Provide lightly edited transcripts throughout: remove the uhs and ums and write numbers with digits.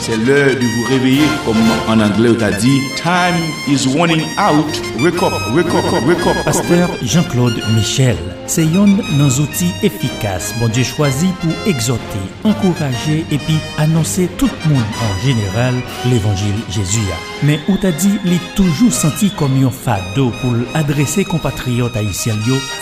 c'est l'heure de vous réveiller. Comme en anglais, on a dit, time is running out. Wake up, wake up, wake up. Pasteur Jean-Claude Michel, c'est un des outils efficaces, bon Dieu choisi pour exhorter, encourager et puis annoncer tout le monde en général l'évangile Jésus. Mais ou t'a dit, il est toujours senti comme un fardeau pour adresser compatriotes haïtiens,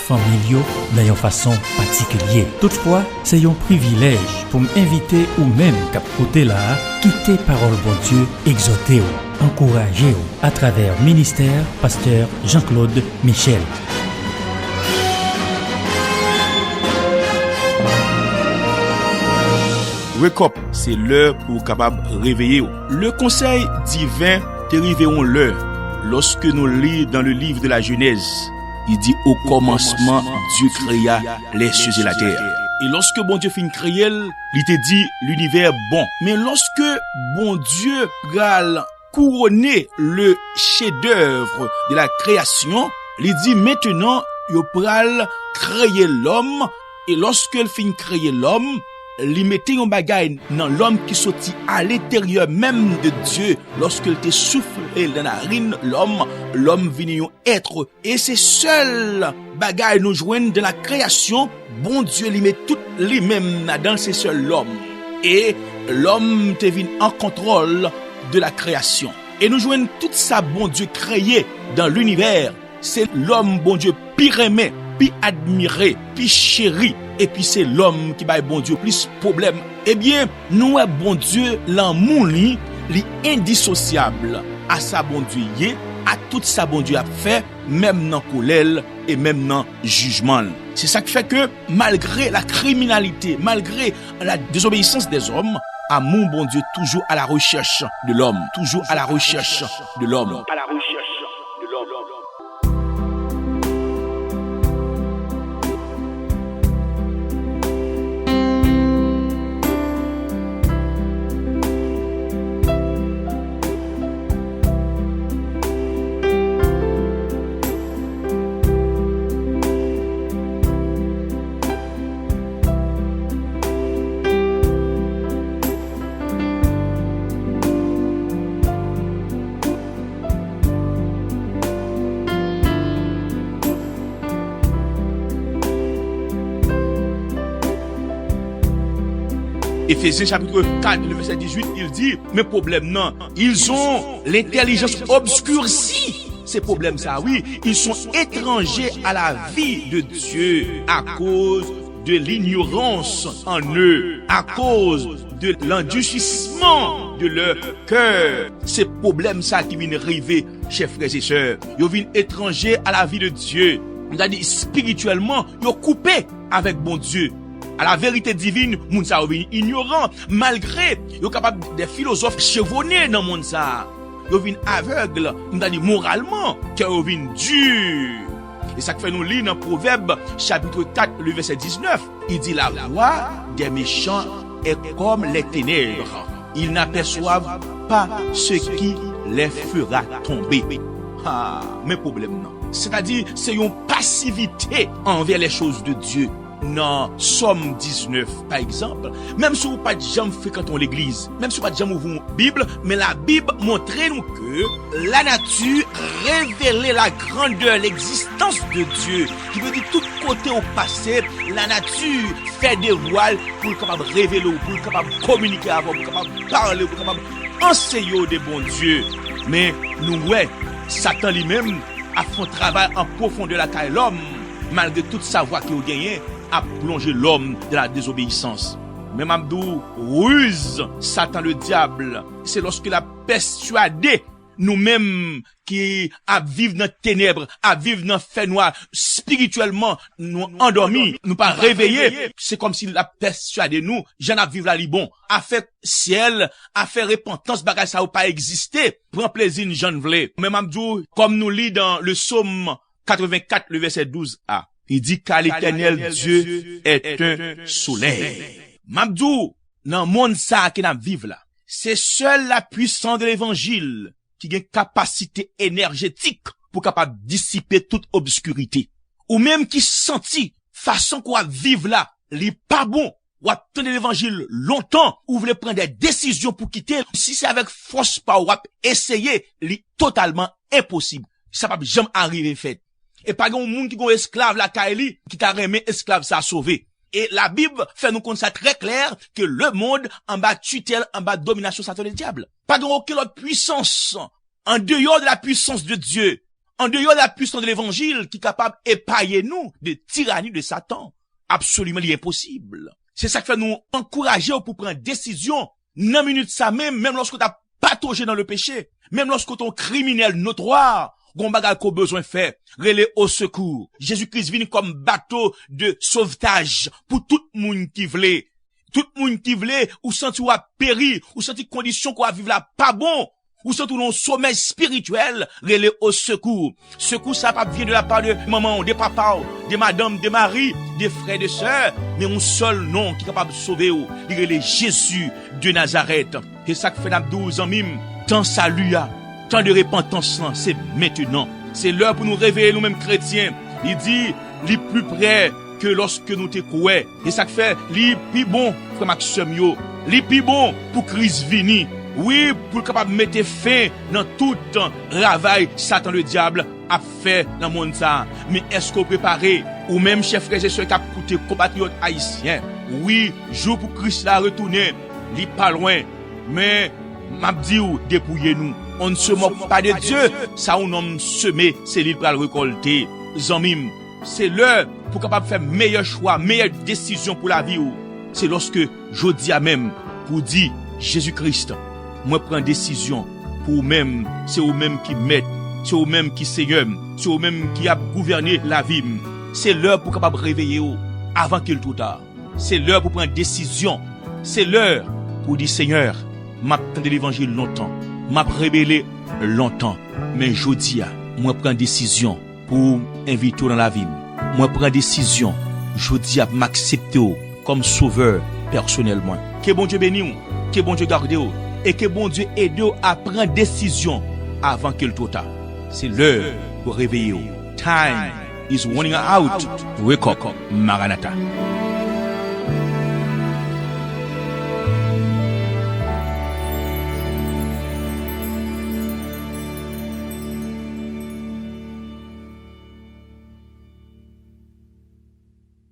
familiaux, d'une façon particulière. Toutefois, c'est un privilège pour m'inviter ou même cap côté là, quitter parole bon Dieu, exhorter ou encourager ou à travers ministère Pasteur Jean-Claude Michel. Wake up, c'est l'heure pour capable réveiller. Le conseil divin te réveillons l'heure. Lorsque nous lisons dans le livre de la Genèse, il dit au commencement Dieu créa les cieux et la terre. Et lorsque bon Dieu finit créer, il te dit l'univers bon. Mais lorsque bon Dieu pral couronner le chef-d'œuvre de la création, il dit maintenant il pral créer l'homme. Et lorsqu'il finit créer l'homme, li mette yon bagay dans l'homme qui sorti à l'intérieur même de Dieu. Lorsqu'il te soufflé dans la narine l'homme vini yon être. Et c'est seul bagay nous joignent de la création. Bon Dieu li met tout li même dans c'est seul l'homme. Et l'homme te vient en contrôle de la création. Et nous joignent tout ça bon Dieu créé dans l'univers. C'est l'homme bon Dieu pire aimé, puis admiré, puis chéri. Et puis c'est l'homme qui baille bon Dieu plus problème. Eh bien, nous bon Dieu, l'amour li indissociable à sa bon Dieu, à tout sa bon Dieu a fait, même dans colère et même dans jugement. C'est ça qui fait que malgré la criminalité, malgré la désobéissance des hommes, amour bon Dieu toujours à la recherche de l'homme, toujours à la recherche de l'homme. À la recherche de l'homme. Éphésiens chapitre 4, le verset 18, il dit, mes problèmes, non, ils ont l'intelligence obscurcie. Ces problèmes, ça, oui, ils sont étrangers à la vie de Dieu à cause de l'ignorance en eux, à cause de l'endurcissement de leur cœur. Ces problèmes, ça, qui viennent arriver, chers frères et sœurs, ils viennent étrangers à la vie de Dieu. On a dit, spirituellement, ils sont coupés avec bon Dieu. À la vérité divine, moun sa ou vin ignorant, malgré yo capable des philosophes chevronnés dans moun sa. Yo vin aveugle, on a dit moralement, que yo vin dur. Et ça fait nous lire dans Proverbe chapitre 4 le verset 19, il dit la voix des méchants est comme les ténèbres. Ils n'aperçoivent pas ce qui les fera tomber. Ah, mes problèmes non. C'est-à-dire c'est une passivité envers les choses de Dieu. Dans Somme 19, par exemple, même si vous pas de jamais fréquentons l'église, même si vous pas de jamais ouvrons la Bible, mais la Bible montre nous que la nature révèle la grandeur, l'existence de Dieu. Qui veut dire tout côté au passé, la nature fait des voiles pour le capable révéler, pour le capable communiquer avec, pour le capable parler, pour le capable enseigner des bons dieux. Mais nous, ouais, Satan lui-même a fait un travail en profondeur la caille l'homme, malgré toute sa voix qu'il a gagnée, à plonger l'homme de la désobéissance. Même Abdou, ruse, Satan le diable, c'est lorsqu'il a persuadé nous-mêmes qui à vivre dans ténèbres, à vivre dans fait noir, spirituellement, nous endormis, nous pas réveillés. C'est comme s'il a persuadé nous, j'en a vivre la libon, à faire ciel, à faire repentance, bagage ça ou pas exister, prend plaisir, j'en vle. Même Abdou, comme nous lit dans le psaume 84, le verset 12a, il dit qu'à l'Éternel Dieu est un soleil. Mabdou, dans le monde ça qui n'a vivre là, c'est seule la puissance de l'évangile qui a une capacité énergétique pour capable dissiper toute obscurité. Ou même qui senti façon qu'on vivre là, li pas bon, ou attendre l'évangile longtemps, ou voulez prendre des décisions pour quitter, si c'est avec force pas ou essayer, c'est totalement impossible. Ça va jamais arriver fait. Et pas grand monde qui est esclave la Kaili, qui t'a remis esclave ça sauvé. Et la Bible fait nous connaître très clair que le monde en bas tutelle, en bas domination satanique du diable. Pas grand aucune autre puissance, en dehors de la puissance de Dieu, en dehors de la puissance de l'évangile, qui est capable d'épailler nous de tyrannie de Satan. Absolument impossible. C'est ça qui fait nous encourager pour prendre décision. 9 minutes ça même lorsque t'as pataugé dans le péché, même lorsque ton criminel notoire, gon bagay qu'on besoin faire, relais au secours. Jésus-Christ vient comme bateau de sauvetage pour tout le monde qui voulait. Tout le monde qui voulait, ou senti ou a péri, ou senti condition qu'on a vivre là pas bon, ou senti ou non sommeil spirituel, relais au secours. Secours ça pas vient de la part de maman, de papa, de madame, de mari, de frères, de sœurs, mais un seul nom qui est capable de sauver ou, il est Jésus de Nazareth. Et ça que fait dans 12 ans mime, tant salut à temps de repentance, c'est maintenant. C'est l'heure pour nous réveiller nous-mêmes chrétiens. Il dit, li plus près que lorsque nous te croyons. Et ça fait, li plus bon, frère Maxime yo, li plus bon pour Christ vini. Oui, pour capable mettre fin dans tout temps, travail, Satan le diable a fait dans le monde ça. Mais est-ce qu'on préparé, ou même chef frères et sœurs qui a coûté compatriotes haïtiens? Oui, jour pour Christ la retourner, li pas loin. Mais, m'a dit ou, dépouillez-nous. On ne se moque pas de Dieu. Ça, on homme semé, c'est lui pour le récolter. Zamim, c'est l'heure pour capable faire meilleur choix, meilleure décision pour la vie. C'est lorsque je dis à même, pour dire, Jésus-Christ, moi prends décision pour même, c'est au même qui m'aide, c'est au même qui seigneur, c'est au même qui a gouverné la vie. C'est l'heure pour capable réveiller avant qu'il trop tard. C'est l'heure pour prendre décision. C'est l'heure pour dire, Seigneur, m'attends de l'évangile longtemps. M'a rébellé longtemps, mais jodi a, moi prends décision pour inviter dans la vie. Moi prends décision, jodi a m'accepter comme sauveur personnellement. Que bon Dieu bénisse, que bon Dieu garde et que bon Dieu aide à prendre décision avant qu'il trop tard. C'est l'heure pour réveiller. Time is running out. Wake up, Maranatha.